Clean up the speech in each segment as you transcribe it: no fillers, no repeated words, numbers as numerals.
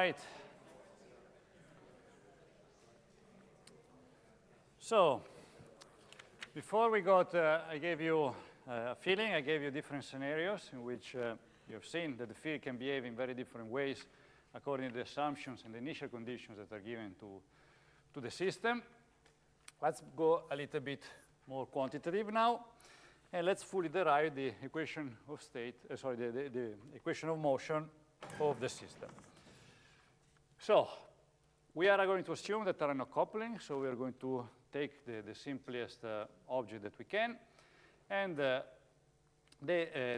right. So, before we got, I gave you a feeling, I gave you different scenarios in which you've seen that the field can behave in very different ways according to the assumptions and the initial conditions that are given to the system. Let's go a little bit more quantitative now, and let's fully derive the equation of state, the equation of motion of the system. So, we are going to assume that there are no coupling, so we are going to take the simplest object that we can, and the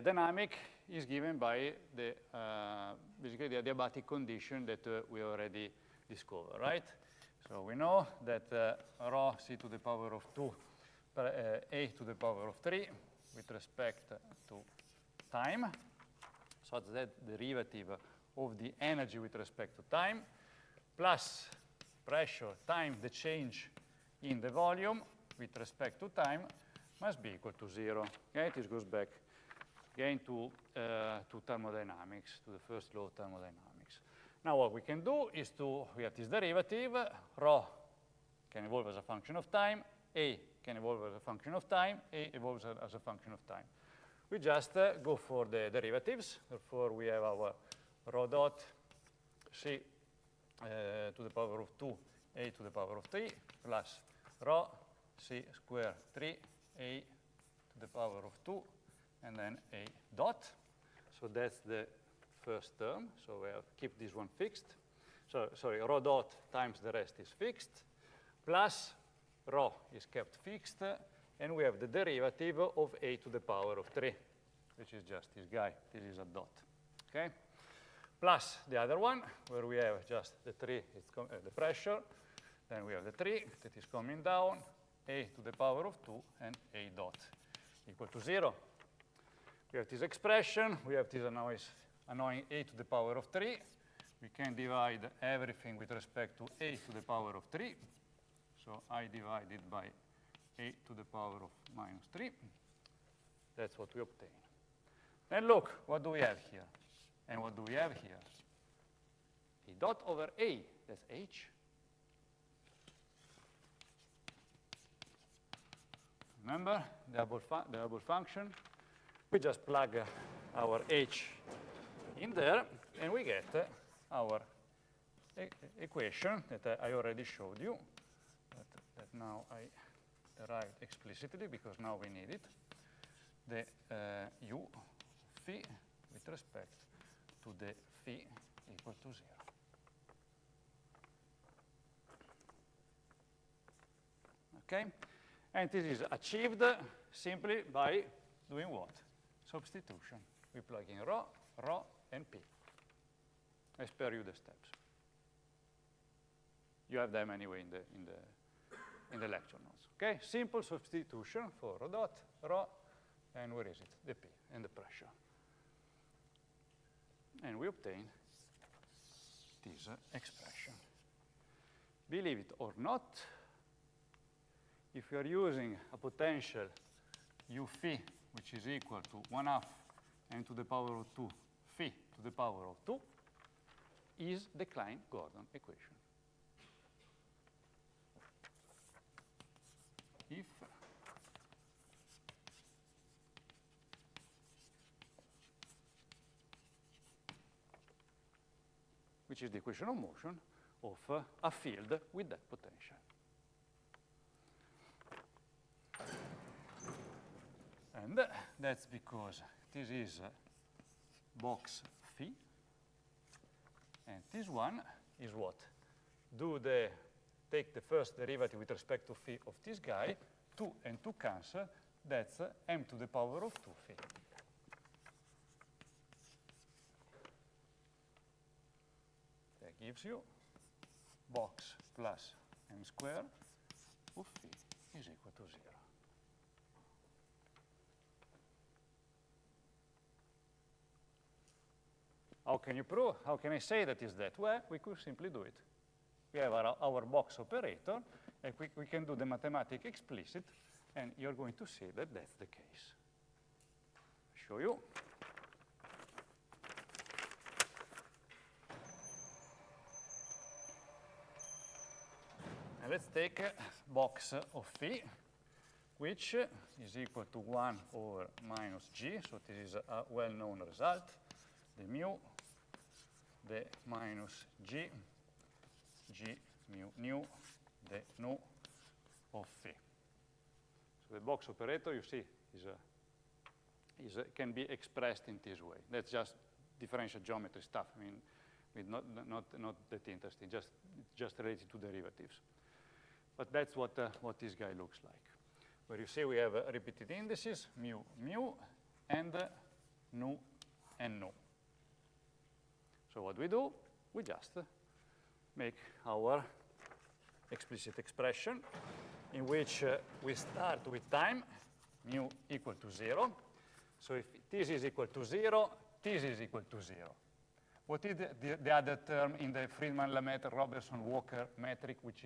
dynamic is given by the basically the adiabatic condition that we already discovered, right? So we know that rho c to the power of 2 a to the power of 3 with respect to time, such that derivative of the energy with respect to time, plus pressure times the change in the volume with respect to time must be equal to 0. Okay, this goes back again to thermodynamics, to the first law of thermodynamics. Now what we can do is we have this derivative, rho can evolve as a function of time, a can evolve as a function of time, a evolves as a function of time. We just go for the derivatives. Therefore, we have our rho dot c to the power of 2 a to the power of 3 plus rho c squared 3 a to the power of 2 and then a dot. So that's the first term. So we'll keep this one fixed. So sorry, rho dot times the rest is fixed, plus rho is kept fixed, and we have the derivative of a to the power of 3, which is just this guy. This is a dot. Okay? Plus the other one, where we have just the 3, it's the pressure. Then we have the 3 that is coming down, a to the power of 2, and a dot equal to 0. We have this expression. We have this annoying a to the power of 3. We can divide everything with respect to a to the power of 3. So I divide it by a to the power of minus 3. That's what we obtain. Then look, what do we have here? And what do we have here? A dot over a, that's h. Remember the double function? We just plug our h in there, and we get our equation that I already showed you, that now I derived explicitly because now we need it, the u phi with respect to the phi equal to 0. Okay? And this is achieved simply by doing what? Substitution. We plug in rho, rho, and p. I spare you the steps. You have them anyway in the lecture notes. Okay? Simple substitution for rho dot, rho, and where is it? The p and the pressure. And we obtain this expression. Believe it or not, if you are using a potential u phi, which is equal to 1/2 n to the power of 2 phi to the power of 2, is the Klein-Gordon equation. If which is the equation of motion of a field with that potential. And that's because this is box phi, and this one is what? Take the first derivative with respect to phi of this guy, 2 and 2 cancel, that's m to the power of 2 phi. That gives you box plus m squared of phi is equal to 0. How can you prove? How can I say that is that? Well, we could simply do it. We have our box operator, and we can do the mathematics explicit, and you're going to see that that's the case. I'll show you. let's take a box of phi, which is equal to 1 over minus g. So this is a well-known result. The mu, the minus g, g mu nu, the nu of phi. So the box operator, you see, can be expressed in this way. That's just differential geometry stuff. I mean, with not that interesting, just related to derivatives. But that's what this guy looks like, where you see we have repeated indices, mu, mu, and nu, and nu. So what we do, we just make our explicit expression in which we start with time, mu equal to 0. So if this is equal to 0, this is equal to 0. What is the other term in the Friedman-Lemaitre-Robertson-Walker metric, which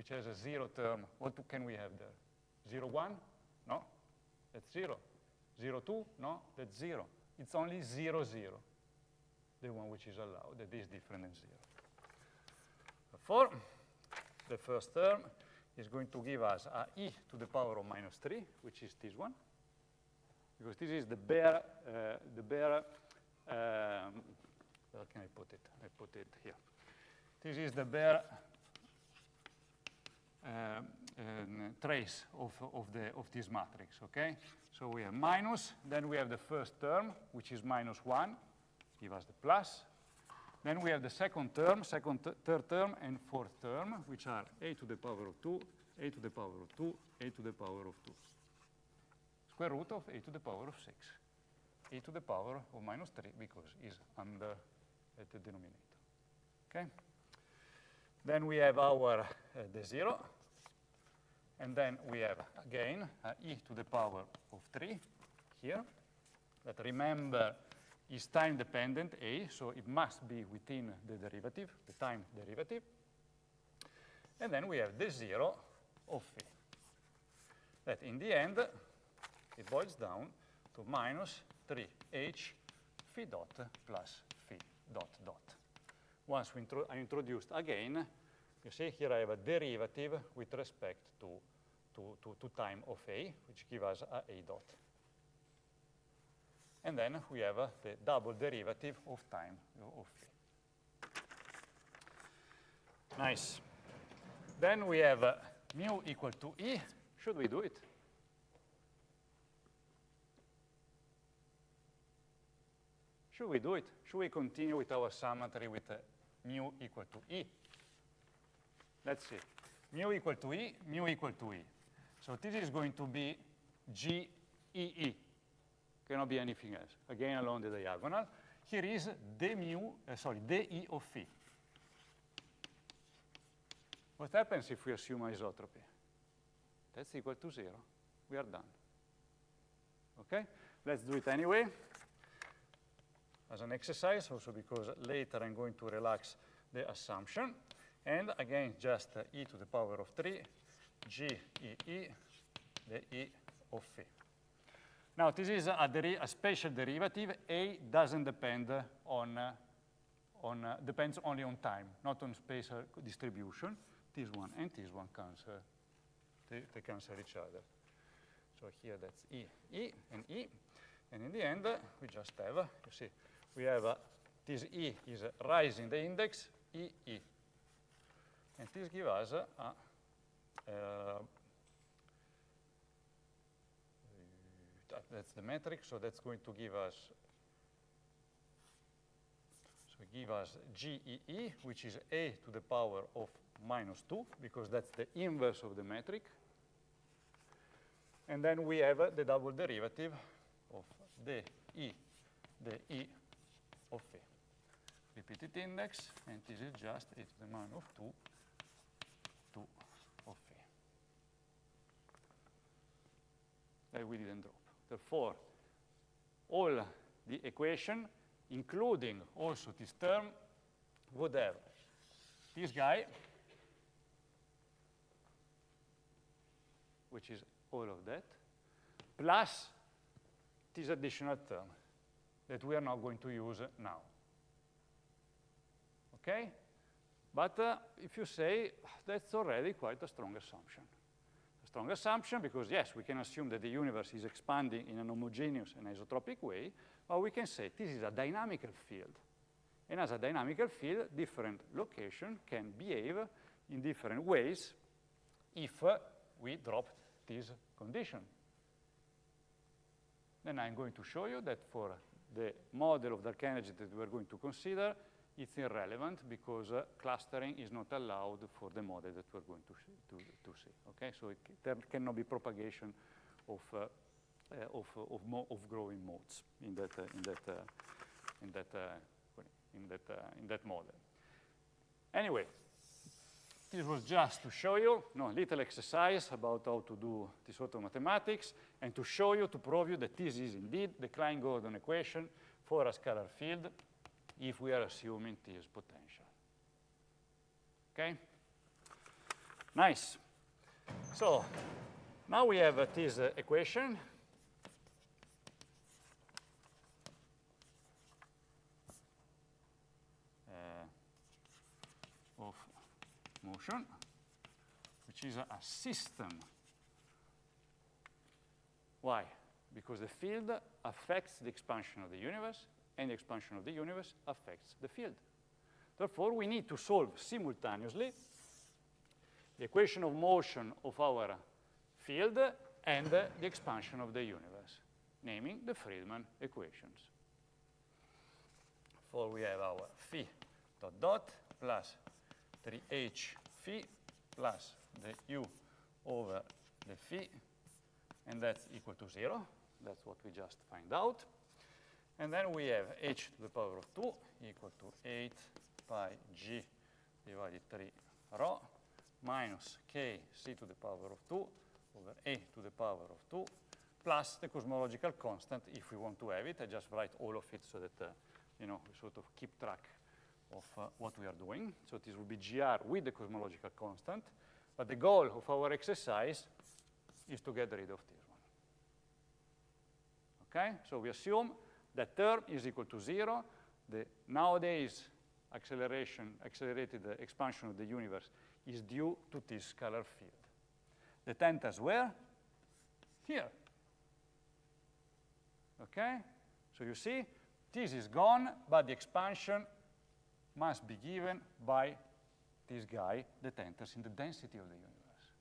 has a 0 term? What can we have there? 0, 1? No, that's 0. 0, 2? No, that's 0. It's only 0, 0, the one which is allowed, that is different than 0. Therefore, the first term is going to give us a e to the power of minus 3, which is this one, because this is the bare where can I put it? I put it here. This is the bare trace of this matrix, okay? So we have minus, then we have the first term, which is minus 1, give us the plus. Then we have the second term, third term, and fourth term, which are a to the power of 2, a to the power of 2, a to the power of 2. Square root of a to the power of 6. A to the power of minus 3 because it's under at the denominator. Okay? Then we have our the 0. And then we have, again, e to the power of 3 here. That, remember, is time-dependent, a, so it must be within the derivative, the time derivative. And then we have the 0 of phi. That, in the end, it boils down to minus 3h phi dot plus phi dot dot. Once I introduced again, you see here I have a derivative with respect to time of a, which gives us a dot. And then we have the double derivative of time of phi. Nice. Then we have mu equal to e. Should we do it? Should we do it? Should we continue with our symmetry with mu equal to e? Let's see. Mu equal to e, mu equal to e. So this is going to be GEE. Cannot be anything else. Again, along the diagonal. Here is the e of phi. What happens if we assume isotropy? That's equal to 0. We are done. Okay? Let's do it anyway. As an exercise, also because later I'm going to relax the assumption. And again, just e to the power of 3, GEE, the e of phi. Now, this is a spatial derivative. A doesn't depend depends only on time, not on spatial distribution. This one and this one cancel. They cancel each other. So here that's E, E, and E. And in the end, we just have, you see, we have this E is rising the index, E, E. And this gives us that's the metric, so that's going to give us, GEE, which is a to the power of minus 2, because that's the inverse of the metric. And then we have the double derivative of the E of phi. Repeated index, and this is just e to the minus of 2 of phi. That we didn't drop. Therefore, all the equation, including also this term, would have this guy, which is all of that, plus this additional term that we are not going to use now. Okay? But if you say, that's already quite a strong assumption. A strong assumption because, yes, we can assume that the universe is expanding in an homogeneous and isotropic way, but we can say this is a dynamical field. And as a dynamical field, different locations can behave in different ways if we drop this condition. Then I'm going to show you that for the model of dark energy that we're going to consider, it's irrelevant because clustering is not allowed for the model that we're going to see. Okay, so there cannot be propagation of growing modes in that model. Anyway, this was just to show you a little exercise about how to do this sort of mathematics and to show you, to prove you that this is indeed the Klein-Gordon equation for a scalar field if we are assuming this potential. Okay? Nice. So now we have this equation. Of motion, which is a system. Why? Because the field affects the expansion of the universe, and the expansion of the universe affects the field. Therefore, we need to solve simultaneously the equation of motion of our field and the expansion of the universe, naming the Friedmann equations. For we have our phi dot dot plus 3h phi plus the u over the phi, and that's equal to 0. That's what we just find out. And then we have h to the power of 2 equal to 8 pi g divided 3 rho minus k c to the power of 2 over a to the power of 2 plus the cosmological constant if we want to have it. I just write all of it so that we sort of keep track of what we are doing. So this will be gr with the cosmological constant. But the goal of our exercise is to get rid of this one. Okay? So we assume that term is equal to 0. The nowadays accelerated expansion of the universe is due to this scalar field. The enters where? Here. Okay? So you see, this is gone, but the expansion must be given by this guy that enters in the density of the universe.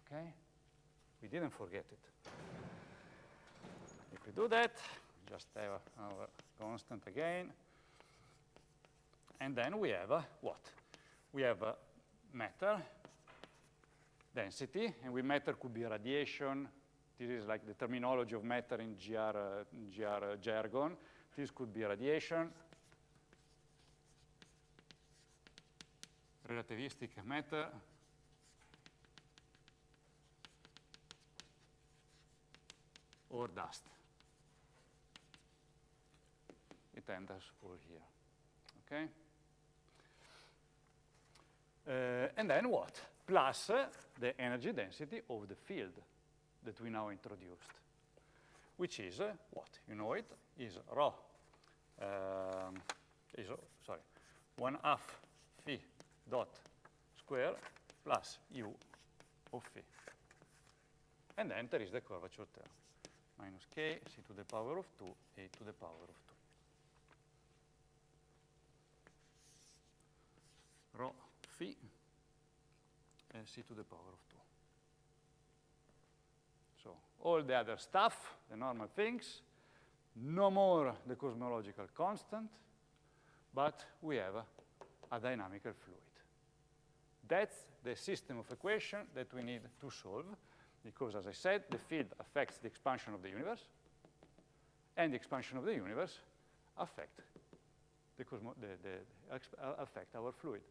Okay? We didn't forget it. If we do that, just have our constant again. And then we have what? We have matter, density, and with matter could be radiation. This is like the terminology of matter in GR jargon. This could be radiation, relativistic matter, or dust. It enters all here. Okay? And then what? Plus the energy density of the field that we now introduced, which is what? You know it, is rho, 1/2 phi dot square plus u of phi. And then there is the curvature term, minus k c to the power of 2, a to the power of 2. Rho phi c to the power of 2. So all the other stuff, the normal things, no more the cosmological constant, but we have a dynamical fluid. That's the system of equation that we need to solve, because, as I said, the field affects the expansion of the universe, and the expansion of the universe affect affect our fluid.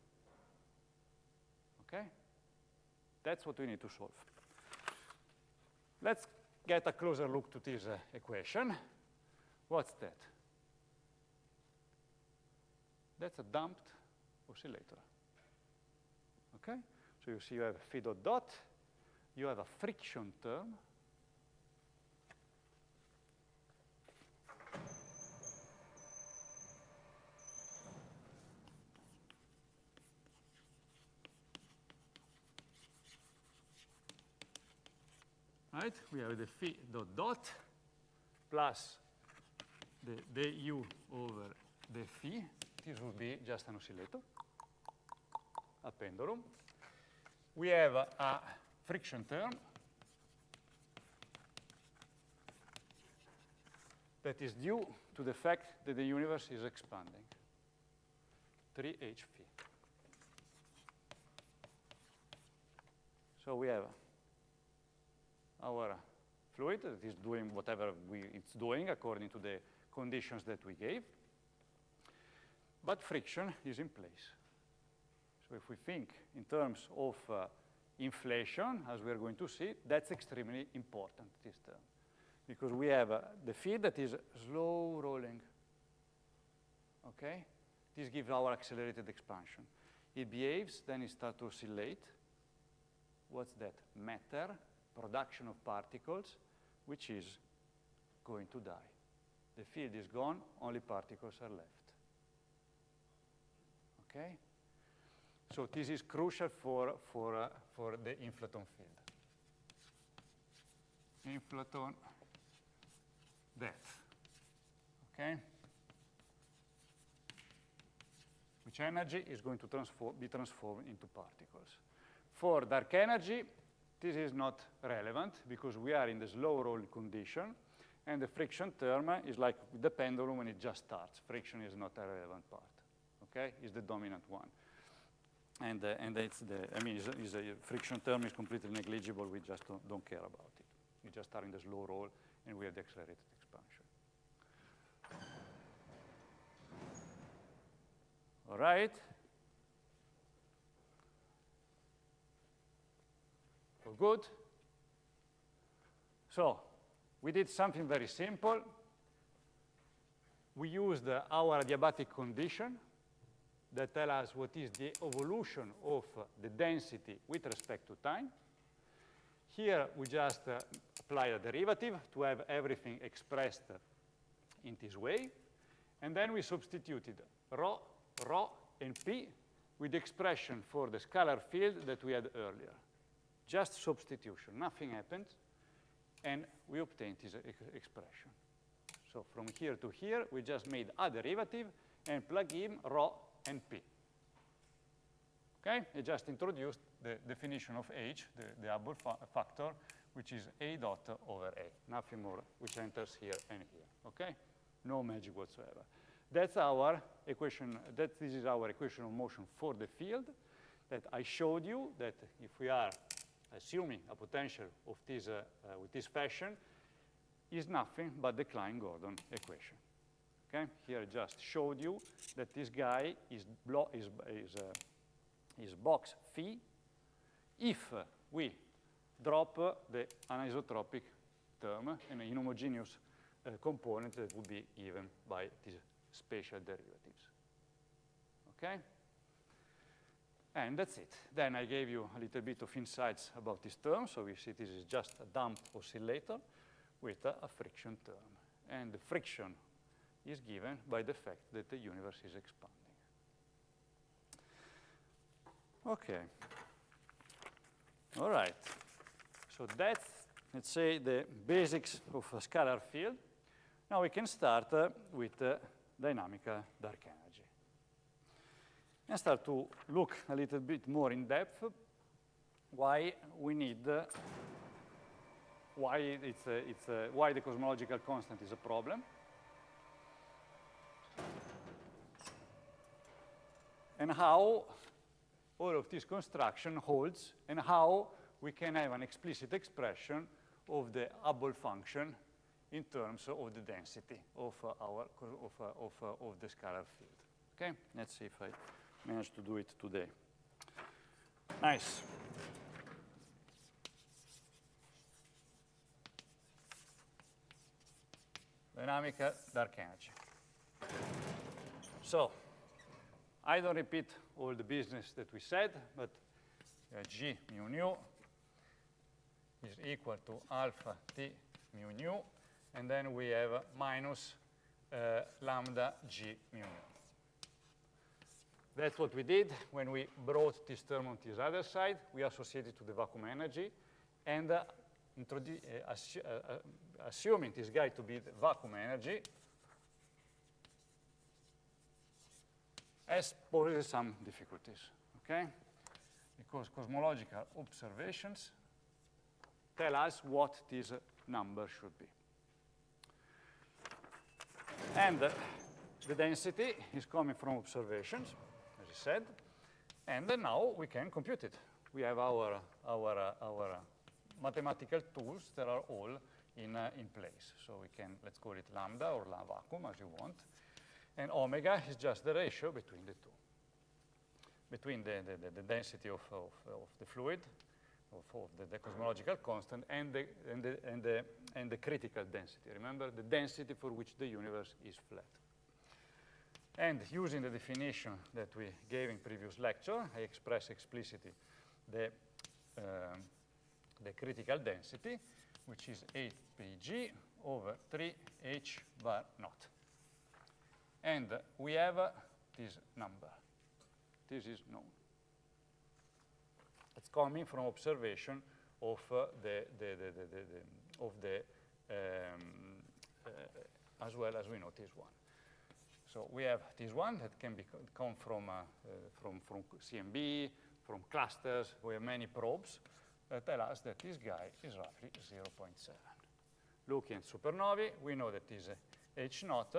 Okay? That's what we need to solve. Let's get a closer look to this equation. What's that? That's a damped oscillator. Okay? So you see you have phi dot dot, you have a friction term, right? We have the phi dot dot plus the du over the phi. This would be just an oscillator, a pendulum. We have a friction term that is due to the fact that the universe is expanding, 3h phi. So we have our fluid that is doing whatever it's doing according to the conditions that we gave. But friction is in place. So if we think in terms of inflation, as we are going to see, that's extremely important, this term. Because we have the field that is slow rolling. Okay? This gives our accelerated expansion. It behaves, then it starts to oscillate. What's that? Matter, production of particles, which is going to die. The field is gone, only particles are left. Okay? So this is crucial for the inflaton field. Inflaton death. Okay? Which energy is going to be transformed into particles. For dark energy, this is not relevant because we are in the slow roll condition, and the friction term is like the pendulum when it just starts. Friction is not a relevant part. Okay? It's the dominant one. And it's a friction term is completely negligible. We just don't care about it. We just are in the slow roll, and we have the accelerated expansion. All right. So good. So we did something very simple. We used our adiabatic condition that tell us what is the evolution of the density with respect to time. Here we just apply a derivative to have everything expressed in this way. And then we substituted rho, and p with the expression for the scalar field that we had earlier. Just substitution, nothing happened, and we obtained this expression. So from here to here, we just made a derivative and plug in rho and p. Okay? I just introduced the definition of h, the Hubble factor, which is a dot over a, nothing more, which enters here and here. Okay? No magic whatsoever. That's our equation. This is our equation of motion for the field. That I showed you that if we are assuming a potential of this with this fashion, is nothing but the Klein-Gordon equation. Okay? Here I just showed you that this guy is box phi if we drop the anisotropic term and an inhomogeneous component that would be given by these spatial derivatives. Okay? And that's it. Then I gave you a little bit of insights about this term. So we see this is just a damp oscillator with a friction term. And the friction is given by the fact that the universe is expanding. Okay. All right. So that's, let's say, the basics of a scalar field. Now we can start with dynamical dark energy. And start to look a little bit more in depth why we need, why the cosmological constant is a problem. And how all of this construction holds, and how we can have an explicit expression of the Hubble function in terms of the density of the scalar field. Okay, let's see if I manage to do it today. Nice. Dynamical dark energy. So, I don't repeat all the business that we said, but G mu nu is equal to alpha T mu nu, and then we have minus lambda G mu nu. That's what we did when we brought this term on this other side. We associated to the vacuum energy, and assuming this guy to be the vacuum energy, poses some difficulties, okay? Because cosmological observations tell us what this number should be. And the density is coming from observations, as I said, and now we can compute it. We have our mathematical tools that are all in place. So we can, let's call it lambda or vacuum, as you want. And omega is just the ratio between the two, between the density of the fluid, of the cosmological constant, and the critical density. Remember, the density for which the universe is flat. And using the definition that we gave in previous lecture, I express explicitly the critical density, which is 8pg over 3h bar naught. And we have this number. This is known. It's coming from observation of as well as we know this one. So we have this one that can come from CMB, from clusters. We have many probes that tell us that this guy is roughly 0.7. Looking at supernovae, we know that this H naught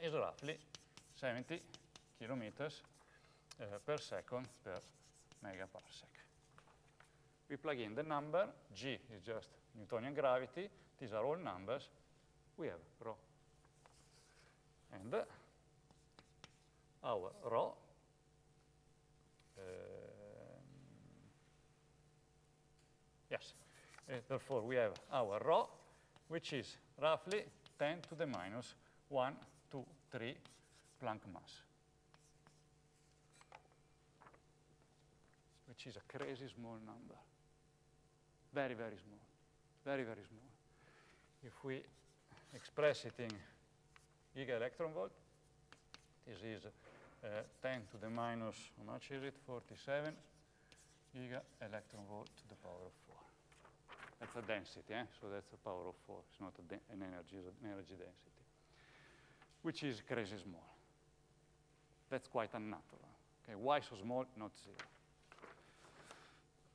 is roughly 70 kilometers per second per megaparsec. We plug in the number. G is just Newtonian gravity. These are all numbers. We have rho. And our rho yes. Therefore, we have our rho, which is roughly 10 to the minus 1, 2, 3 Planck mass, which is a crazy small number. Very, very small. Very, very small. If we express it in giga electron volt, this is 10 to the minus, how much is it? 47 giga electron volt to the power of 4. That's a density, so that's the power of 4. It's not an energy, it's an energy density, which is crazy small. That's quite unnatural. Okay, why so small? Not 0.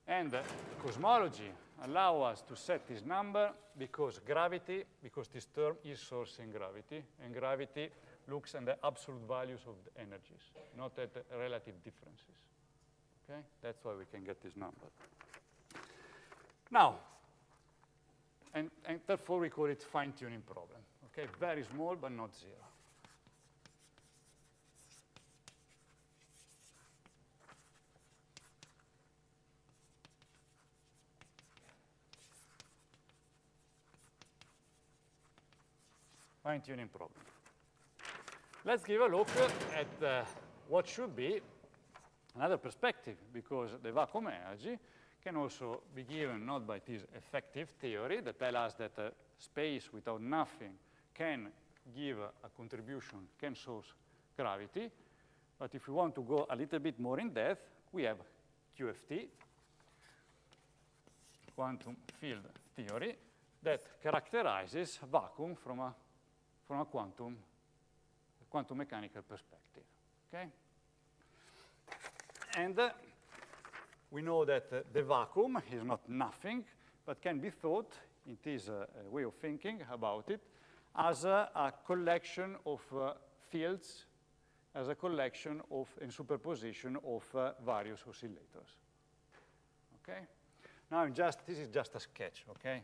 And cosmology allows us to set this number because gravity, because this term is sourcing gravity, and gravity looks at the absolute values of the energies, not at the relative differences. Okay? That's why we can get this number. Now, and therefore we call it fine-tuning problem. Okay? Very small, but not 0. Fine-tuning problem. Let's give a look at what should be another perspective, because the vacuum energy can also be given not by this effective theory that tells us that space without nothing can give a contribution, can source gravity. But if we want to go a little bit more in depth, we have QFT, quantum field theory, that characterizes vacuum from a quantum mechanical perspective. Okay? And we know that the vacuum is not nothing, but can be thought, in this way of thinking about it, as a collection of fields, as a collection of, in superposition of various oscillators. Okay? Now, this is just a sketch, okay?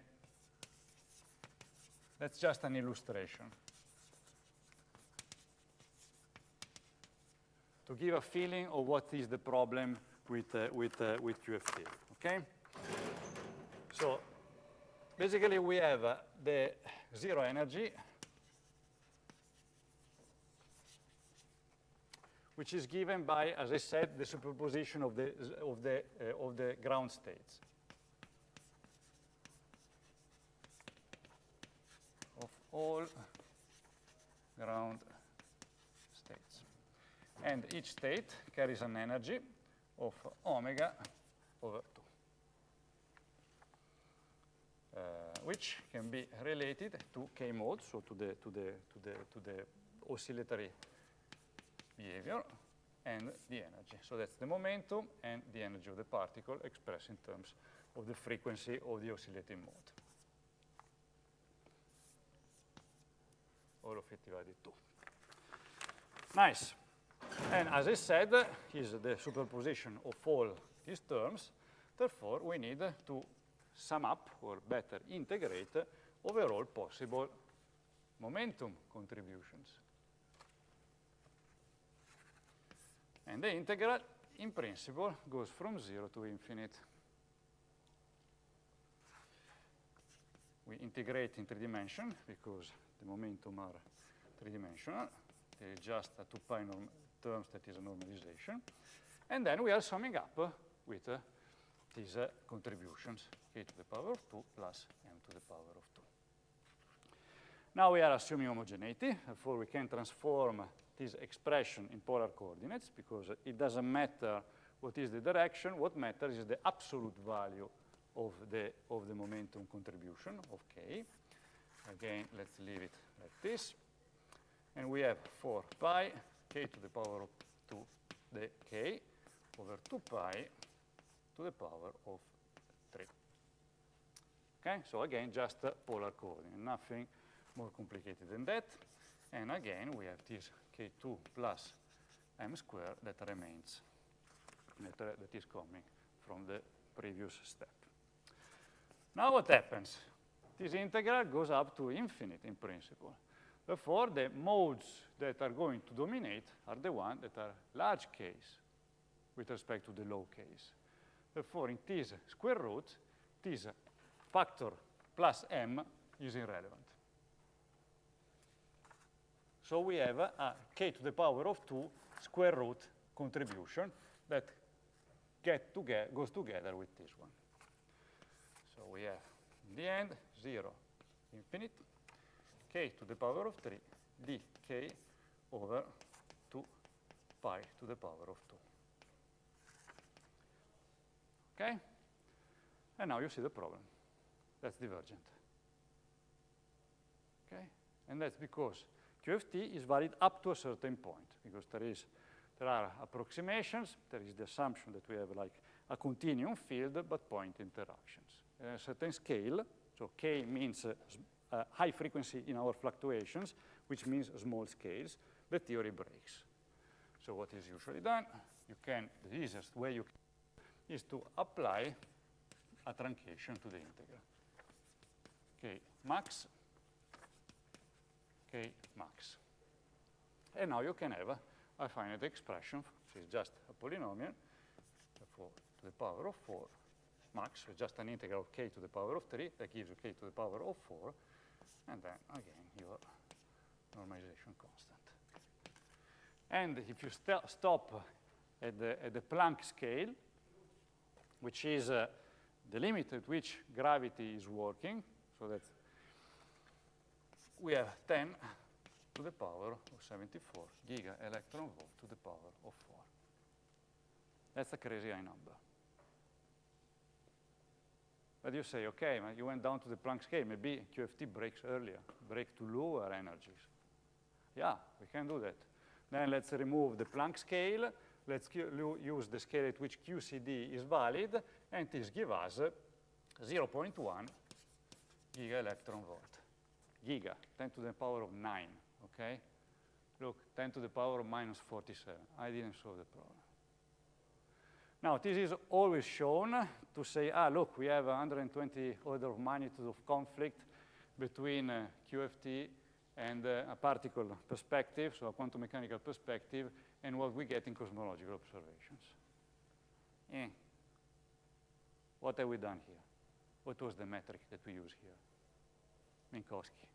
That's just an illustration. To give a feeling of what is the problem with QFT, okay? So basically we have the zero energy, which is given by, as I said, the superposition of the ground states. Of all ground states. And each state carries an energy of omega over 2. which can be related to K mode, so to the oscillatory behavior and the energy. So that's the momentum and the energy of the particle expressed in terms of the frequency of the oscillating mode. All of it divided 2. Nice. And as I said, is the superposition of all these terms. Therefore, we need to sum up, or better, integrate overall possible momentum contributions. And the integral, in principle, goes from 0 to infinite. We integrate in 3 dimensions because the momentum are 3-dimensional. There is just a 2 pi terms that is a normalization. And then we are summing up with these contributions, k to the power of 2 plus m to the power of 2. Now we are assuming homogeneity, therefore we can transform this expression in polar coordinates because it doesn't matter what is the direction. What matters is the absolute value of the momentum contribution of k. Again, let's leave it like this. And we have 4 pi k to the power of 2 the k over 2 pi to the power of 3. Okay, so again, just polar coordinate, nothing more complicated than that. And again, we have this k2 plus m squared that remains, that is coming from the previous step. Now what happens? This integral goes up to infinite in principle. Therefore, the modes that are going to dominate are the ones that are large case with respect to the low case. Therefore, in this square root, this factor plus m is irrelevant. So we have a k to the power of 2 square root contribution that goes together with this one. So we have, in the end, 0, infinite, k to the power of 3 dk over 2 pi to the power of 2. Okay? And now you see the problem. That's divergent. Okay? And that's because QFT is valid up to a certain point, because there are approximations. There is the assumption that we have like a continuum field, but point interactions. A certain scale, so K means high frequency in our fluctuations, which means small scales, the theory breaks. So what is usually done, the easiest way you can is to apply a truncation to the integral. K max, K max. And now you can have a finite expression, which is just a polynomial, therefore to the power of 4 max, so just an integral of k to the power of 3, that gives you k to the power of 4, and then again your normalization constant. And if you stop at the Planck scale, which is the limit at which gravity is working, so that we have 10 to the power of 74 giga electron volt to the power of 4. That's a crazy high number. But you say, okay, you went down to the Planck scale. Maybe QFT breaks earlier, break to lower energies. Yeah, we can do that. Then let's remove the Planck scale. Let's use the scale at which QCD is valid, and this gives us 0.1 giga electron volt. Giga, 10 to the power of 9, okay? Look, 10 to the power of minus 47. I didn't solve the problem. Now, this is always shown to say, look, we have 120 order of magnitude of conflict between QFT and a particle perspective, so a quantum mechanical perspective, and what we get in cosmological observations. What have we done here? What was the metric that we use here? Minkowski.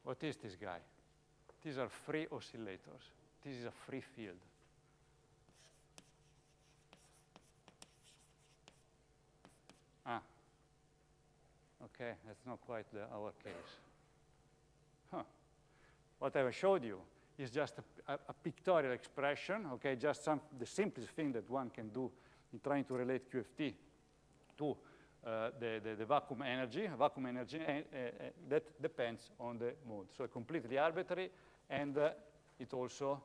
What is this guy? These are free oscillators. This is a free field. Okay, that's not quite our case. What I showed you is just a pictorial expression, okay, just the simplest thing that one can do in trying to relate QFT to the vacuum energy. Vacuum energy that depends on the mode. So completely arbitrary, and it also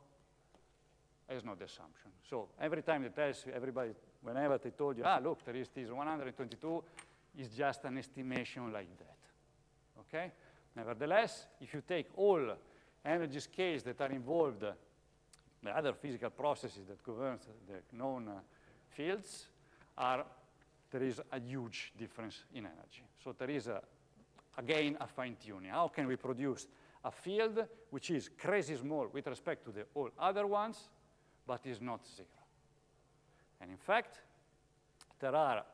has no assumption. So every time it tells you, everybody, whenever they told you, look, there is this 122, is just an estimation like that, okay? Nevertheless, if you take all energy scales that are involved, the other physical processes that govern the known fields, there is a huge difference in energy. So there is, again, a fine-tuning. How can we produce a field which is crazy small with respect to the all other ones, but is not zero? And in fact, there are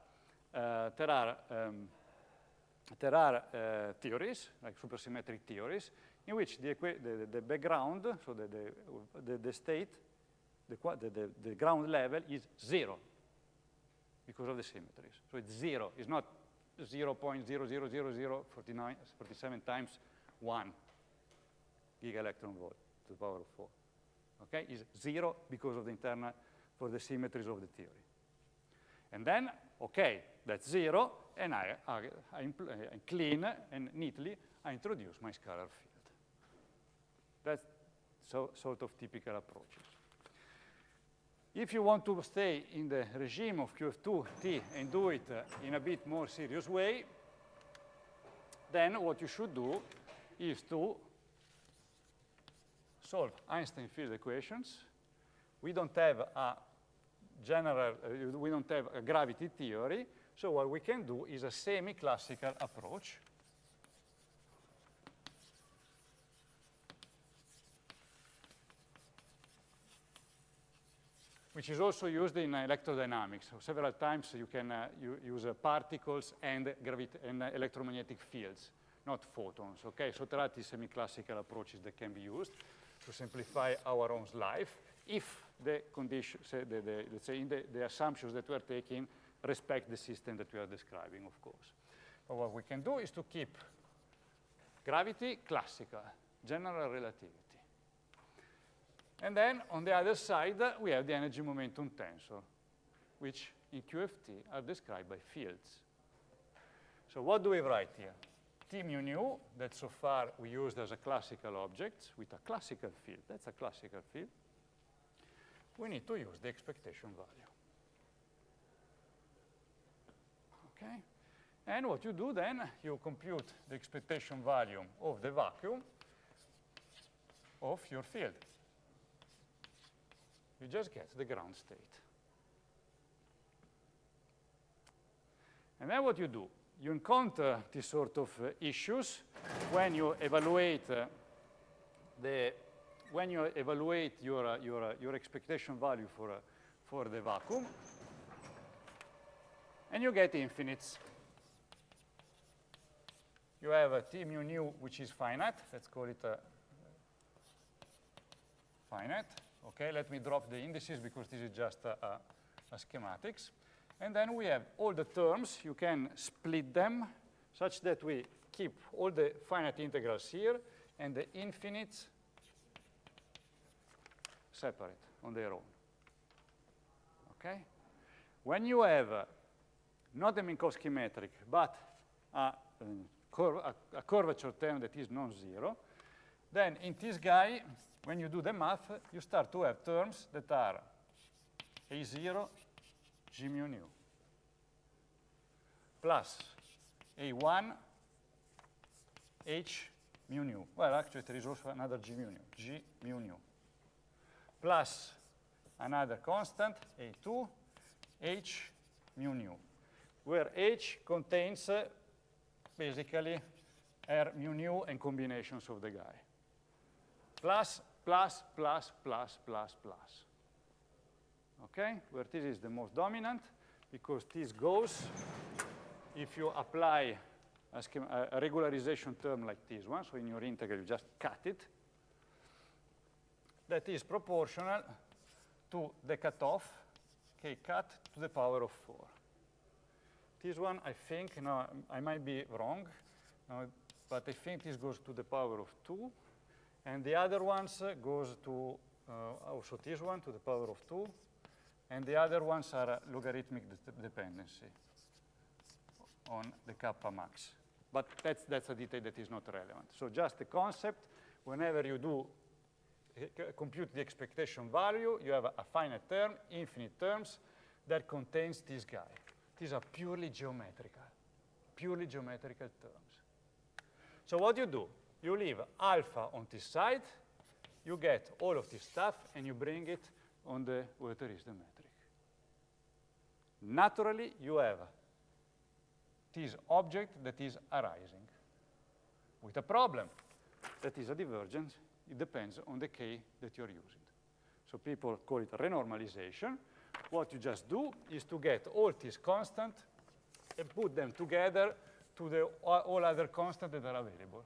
theories, like supersymmetric theories, in which the background, so the state, the ground level is zero because of the symmetries. So it's zero. It's not 0.0000047 times 1 giga-electron volt to the power of 4. Okay, is zero because of the internal, for the symmetries of the theory. And then, okay, that's zero, and I clean and neatly, I introduce my scalar field. That's sort of typical approaches. If you want to stay in the regime of QF2T and do it in a bit more serious way, then what you should do is to solve Einstein field equations. We don't have a we don't have a gravity theory, so what we can do is a semi-classical approach. Which is also used in electrodynamics. So several times you can use particles and electromagnetic fields, not photons, okay? So there are these semi-classical approaches that can be used to simplify our own life if the conditions, let's say, the assumptions that we are taking respect the system that we are describing, of course. But what we can do is to keep gravity classical, general relativity. And then on the other side, we have the energy momentum tensor, which in QFT are described by fields. So what do we write here? T mu nu, that so far we used as a classical object with a classical field. That's a classical field. We need to use the expectation value. Okay? And what you do then, you compute the expectation value of the vacuum of your field. You just get the ground state. And then what you do? You encounter these sort of issues when you evaluate your expectation value for the vacuum, and you get infinites. You have a T mu nu, which is finite. Let's call it finite. Okay, let me drop the indices because this is just a schematics. And then we have all the terms. You can split them such that we keep all the finite integrals here and the infinites separate on their own. Okay? When you have not a Minkowski metric, but a curvature term that is non-zero, then in this guy, when you do the math, you start to have terms that are A0 G mu nu plus A1 H mu nu. Well, actually, there is also another G mu nu, G mu nu, plus another constant, A2 H mu nu, where H contains basically R mu nu and combinations of the guy. Plus, plus, plus, plus, plus, plus. Okay? Where this is the most dominant, because this goes, if you apply a regularization term like this one, so in your integral you just cut it, that is proportional to the cutoff, k cut to the power of 4. This one, I think, no, I might be wrong, no, but I think this goes to the power of 2, And the other ones goes to also this one to the power of 2. And the other ones are logarithmic dependency on the kappa max. But that's a detail that is not relevant. So just the concept, whenever you do compute the expectation value, you have a finite term, infinite terms, that contains this guy. These are purely geometrical terms. So what you do, you leave alpha on this side, you get all of this stuff, and you bring it on the where there is the metric. Naturally, you have this object that is arising with a problem that is a divergence. It depends on the k that you're using. So people call it renormalization. What you just do is to get all these constants and put them together to the all other constants that are available.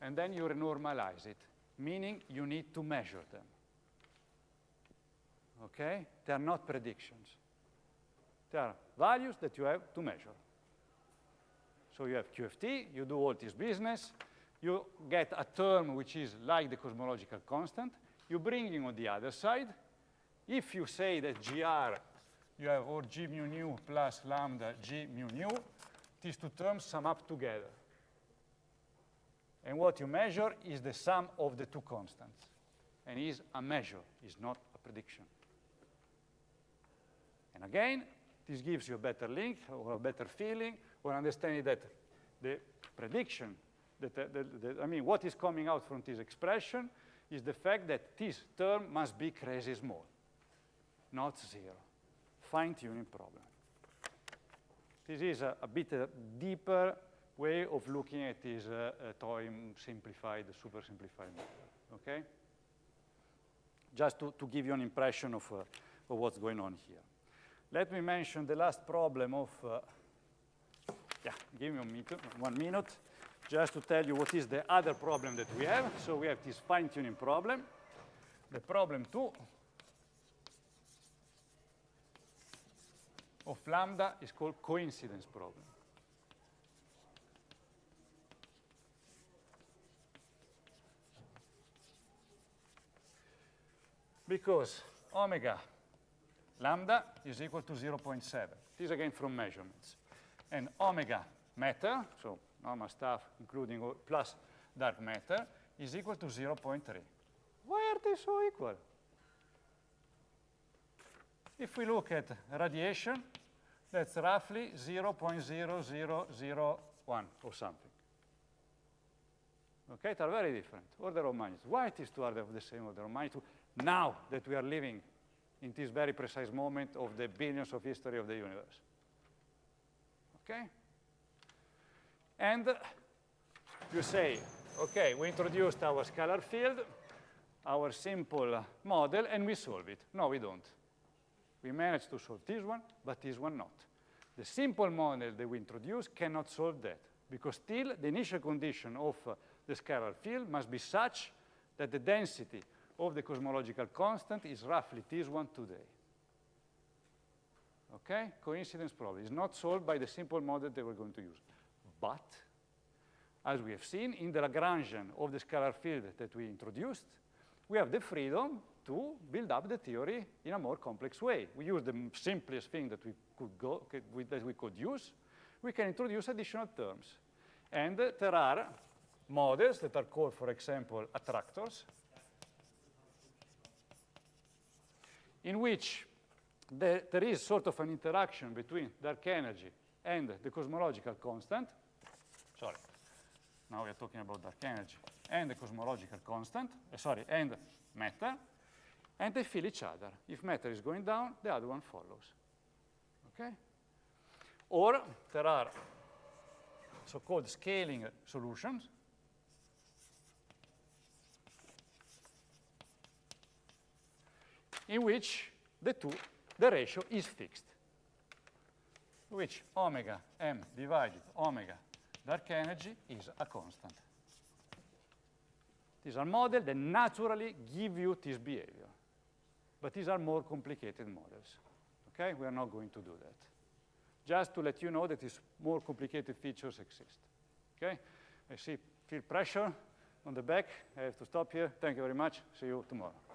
And then you renormalize it, meaning you need to measure them. Okay? They are not predictions. They are values that you have to measure. So you have QFT, you do all this business, you get a term which is like the cosmological constant, you bring it on the other side. If you say that GR, you have or G mu nu plus lambda G mu nu, these two terms sum up together. And what you measure is the sum of the two constants. And is a measure, is not a prediction. And again, this gives you a better link or a better feeling or understanding that the prediction, what is coming out from this expression is the fact that this term must be crazy small, not 0. Fine-tuning problem. This is a bit deeper way of looking at this toy simplified, super simplified model, okay? Just to give you an impression of what's going on here. Let me mention the last problem of, give me 1 minute, just to tell you what is the other problem that we have. So we have this fine-tuning problem. The problem 2 of lambda is called coincidence problem. Because omega lambda is equal to 0.7. This again from measurements. And omega matter, so normal stuff including plus dark matter, is equal to 0.3. Why are they so equal? If we look at radiation, that's roughly 0.0001 or something. Okay, they are very different, order of magnitude. Why these two are of the same order of magnitude now that we are living in this very precise moment of the billions of history of the universe? Okay? And you say, okay, we introduced our scalar field, our simple model, and we solve it. No, we don't. We managed to solve this one, but this one not. The simple model that we introduced cannot solve that, because still the initial condition of the scalar field must be such that the density of the cosmological constant is roughly this one today. Okay? Coincidence problem is not solved by the simple model that we're going to use. But, as we have seen, in the Lagrangian of the scalar field that we introduced, we have the freedom to build up the theory in a more complex way. We use the simplest thing that we could use. We can introduce additional terms. And there are models that are called, for example, attractors, in which there is sort of an interaction between dark energy and the cosmological constant. Sorry, now we are talking about dark energy and the cosmological constant, and matter, and they fill each other. If matter is going down, the other one follows. Okay? Or there are so-called scaling solutions, in which the ratio is fixed, which omega m divided omega dark energy is a constant. These are models that naturally give you this behavior. But these are more complicated models. Okay? We are not going to do that. Just to let you know that these more complicated features exist. Okay? I see field pressure. on the back. I have to stop here. Thank you very much. See you tomorrow.